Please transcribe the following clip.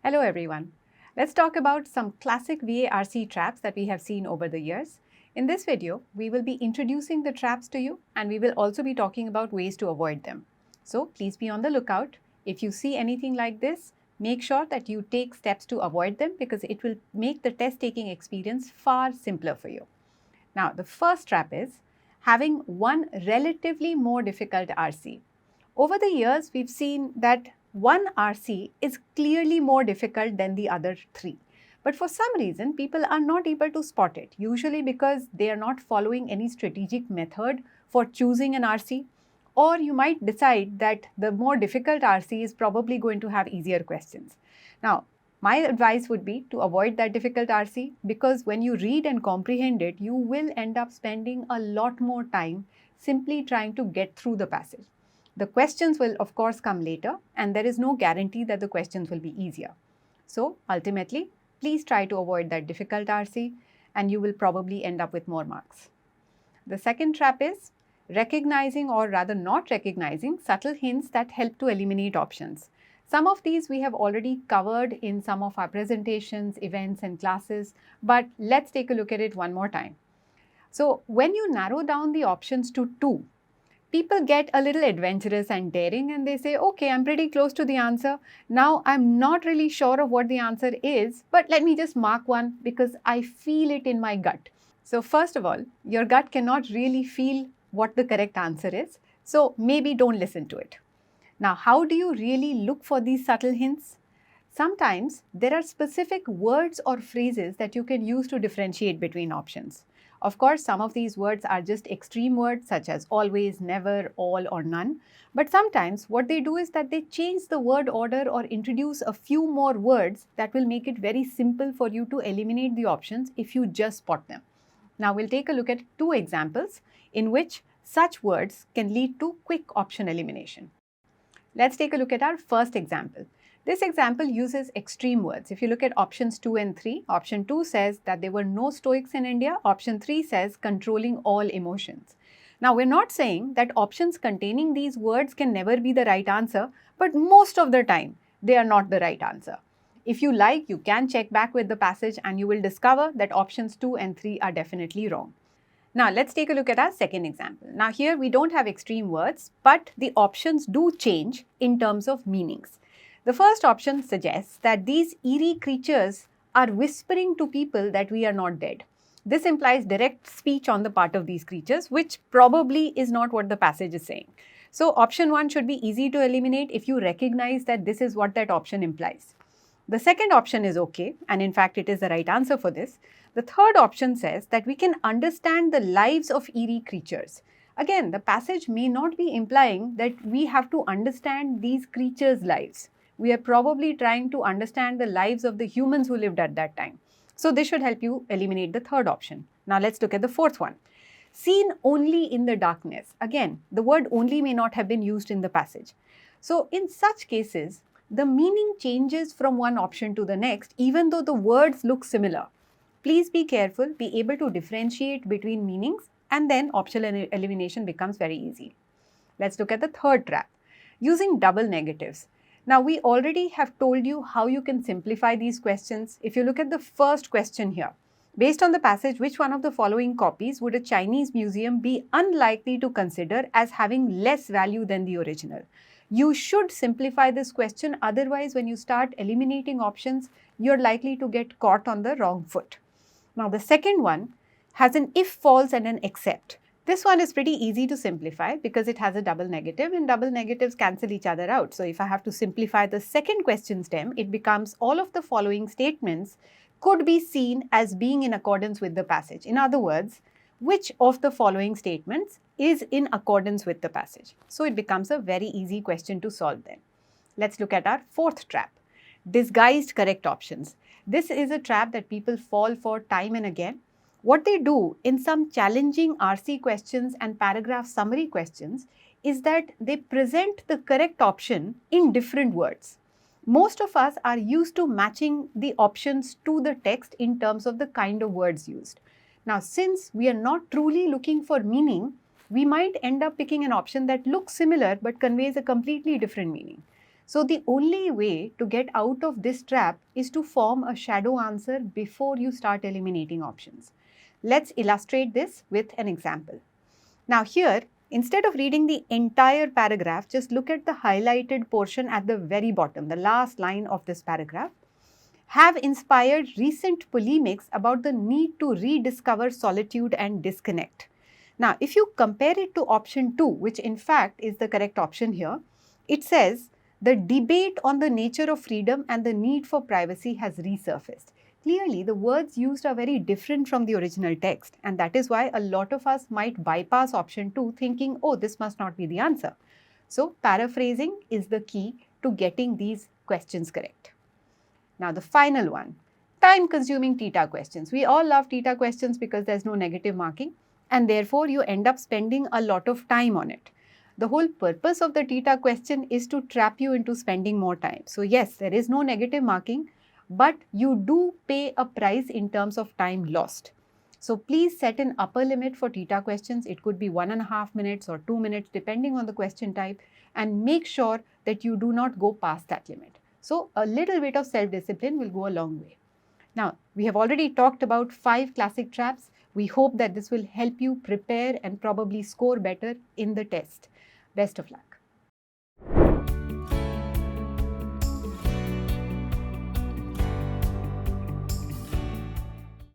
Hello everyone. Let's talk about some classic VARC traps that we have seen over the years. In this video, we will be introducing the traps to you and we will also be talking about ways to avoid them. So please be on the lookout. If you see anything like this, make sure that you take steps to avoid them because it will make the test taking experience far simpler for you. Now, the first trap is having one relatively more difficult RC. Over the years, we've seen that one RC is clearly more difficult than the other three. But for some reason, people are not able to spot it, usually because they are not following any strategic method for choosing an RC. Or you might decide that the more difficult RC is probably going to have easier questions. Now, my advice would be to avoid that difficult RC because when you read and comprehend it, you will end up spending a lot more time simply trying to get through the passage. The questions will of course come later and there is no guarantee that the questions will be easier. So ultimately, please try to avoid that difficult RC and you will probably end up with more marks. The second trap is recognizing or rather not recognizing subtle hints that help to eliminate options. Some of these we have already covered in some of our presentations, events and classes, but let's take a look at it one more time. So when you narrow down the options to 2, people get a little adventurous and daring and they say, okay, I'm pretty close to the answer. Now I'm not really sure of what the answer is, but let me just mark one because I feel it in my gut. So first of all, your gut cannot really feel what the correct answer is. So maybe don't listen to it. Now, how do you really look for these subtle hints? Sometimes there are specific words or phrases that you can use to differentiate between options. Of course, some of these words are just extreme words such as always, never, all or none. But sometimes what they do is that they change the word order or introduce a few more words that will make it very simple for you to eliminate the options if you just spot them. Now we'll take a look at 2 examples in which such words can lead to quick option elimination. Let's take a look at our first example. This example uses extreme words. If you look at options 2 and 3, option 2 says that there were no Stoics in India. Option 3 says controlling all emotions. Now, we're not saying that options containing these words can never be the right answer, but most of the time, they are not the right answer. If you like, you can check back with the passage and you will discover that options 2 and 3 are definitely wrong. Now, let's take a look at our second example. Now, here we don't have extreme words, but the options do change in terms of meanings. The first option suggests that these eerie creatures are whispering to people that we are not dead. This implies direct speech on the part of these creatures, which probably is not what the passage is saying. So option 1 should be easy to eliminate if you recognize that this is what that option implies. The second option is okay, and in fact it is the right answer for this. The third option says that we can understand the lives of eerie creatures. Again, the passage may not be implying that we have to understand these creatures' lives. We are probably trying to understand the lives of the humans who lived at that time. So this should help you eliminate the third option. Now let's look at the fourth one. Seen only in the darkness. Again, the word only may not have been used in the passage. So in such cases, the meaning changes from one option to the next, even though the words look similar. Please be careful, be able to differentiate between meanings, and then optional elimination becomes very easy. Let's look at the third trap, using double negatives. Now, we already have told you how you can simplify these questions. If you look at the first question here, based on the passage, which one of the following copies would a Chinese museum be unlikely to consider as having less value than the original? You should simplify this question, otherwise when you start eliminating options, you're likely to get caught on the wrong foot. Now, the second one has an if false and an except. This one is pretty easy to simplify because it has a double negative and double negatives cancel each other out. So if I have to simplify the second question stem, it becomes all of the following statements could be seen as being in accordance with the passage. In other words, which of the following statements is in accordance with the passage? So it becomes a very easy question to solve then. Let's look at our fourth trap, disguised correct options. This is a trap that people fall for time and again. What they do in some challenging RC questions and paragraph summary questions is that they present the correct option in different words. Most of us are used to matching the options to the text in terms of the kind of words used. Now, since we are not truly looking for meaning, we might end up picking an option that looks similar but conveys a completely different meaning. So the only way to get out of this trap is to form a shadow answer before you start eliminating options. Let's illustrate this with an example. Now here, instead of reading the entire paragraph, just look at the highlighted portion at the very bottom, the last line of this paragraph. Have inspired recent polemics about the need to rediscover solitude and disconnect. Now, if you compare it to option 2, which in fact is the correct option here, it says the debate on the nature of freedom and the need for privacy has resurfaced. Clearly, the words used are very different from the original text, and that is why a lot of us might bypass option 2 thinking, oh, this must not be the answer. So, paraphrasing is the key to getting these questions correct. Now, the final one, time-consuming TETA questions. We all love TETA questions because there's no negative marking, and therefore you end up spending a lot of time on it. The whole purpose of the TETA question is to trap you into spending more time. So yes, there is no negative marking, but you do pay a price in terms of time lost. So please set an upper limit for TETA questions. It could be 1.5 minutes or 2 minutes depending on the question type, and make sure that you do not go past that limit. So a little bit of self-discipline will go a long way. Now, we have already talked about 5 classic traps. We hope that this will help you prepare and probably score better in the test. Best of luck.